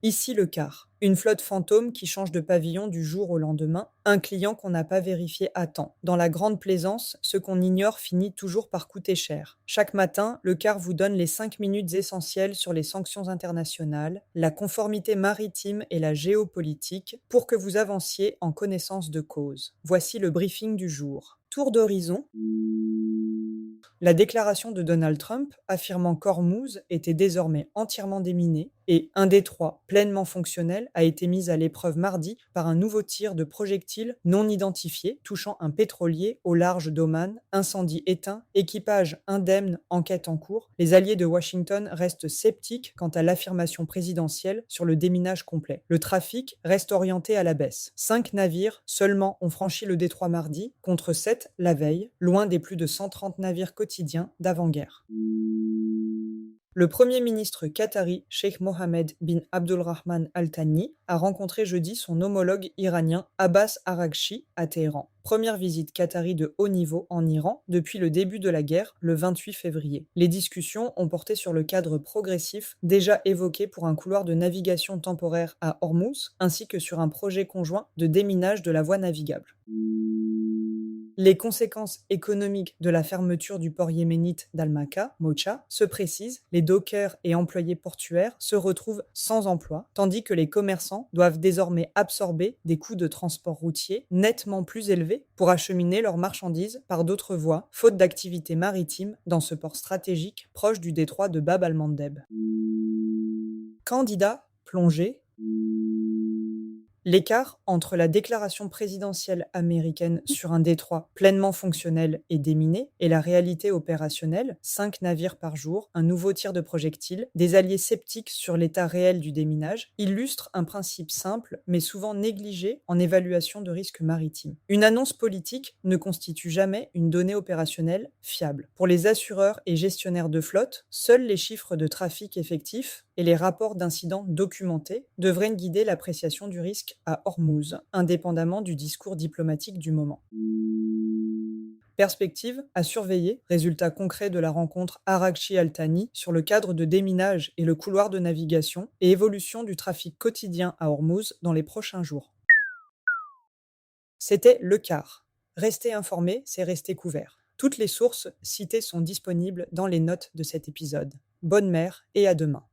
Ici le quart. Une flotte fantôme qui change de pavillon du jour au lendemain, un client qu'on n'a pas vérifié à temps. Dans la grande plaisance, ce qu'on ignore finit toujours par coûter cher. Chaque matin, le quart vous donne les 5 minutes essentielles sur les sanctions internationales, la conformité maritime et la géopolitique pour que vous avanciez en connaissance de cause. Voici le briefing du jour. Tour d'horizon. La déclaration de Donald Trump affirmant qu'Ormuz était désormais entièrement déminé et un détroit pleinement fonctionnel a été mis à l'épreuve mardi par un nouveau tir de projectiles non identifiés touchant un pétrolier au large d'Oman, incendie éteint, équipage indemne, enquête en cours. Les alliés de Washington restent sceptiques quant à l'affirmation présidentielle sur le déminage complet. Le trafic reste orienté à la baisse. 5 navires seulement ont franchi le détroit mardi, contre 7 la veille, loin des plus de 130 navires quotidiens d'avant-guerre. Le Premier ministre qatari Sheikh Mohammed bin Abdulrahman Al Thani a rencontré jeudi son homologue iranien Abbas Araghchi à Téhéran. Première visite qatari de haut niveau en Iran depuis le début de la guerre, le 28 février. Les discussions ont porté sur le cadre progressif déjà évoqué pour un couloir de navigation temporaire à Hormuz, ainsi que sur un projet conjoint de déminage de la voie navigable. Les conséquences économiques de la fermeture du port yéménite d'Al-Maka, Mocha, se précisent, les dockers et employés portuaires se retrouvent sans emploi, tandis que les commerçants doivent désormais absorber des coûts de transport routier nettement plus élevés pour acheminer leurs marchandises par d'autres voies, faute d'activité maritime dans ce port stratégique proche du détroit de Bab al-Mandeb. Candidat plongé. L'écart entre la déclaration présidentielle américaine sur un détroit pleinement fonctionnel et déminé et la réalité opérationnelle, 5 navires par jour, un nouveau tir de projectiles, des alliés sceptiques sur l'état réel du déminage, illustre un principe simple mais souvent négligé en évaluation de risques maritimes. Une annonce politique ne constitue jamais une donnée opérationnelle fiable. Pour les assureurs et gestionnaires de flotte, seuls les chiffres de trafic effectifs et les rapports d'incidents documentés devraient guider l'appréciation du risque à Hormuz, indépendamment du discours diplomatique du moment. Perspective à surveiller, résultat concret de la rencontre Araghchi-Al Thani sur le cadre de déminage et le couloir de navigation et évolution du trafic quotidien à Hormuz dans les prochains jours. C'était le quart. Rester informé, c'est rester couvert. Toutes les sources citées sont disponibles dans les notes de cet épisode. Bonne mer et à demain.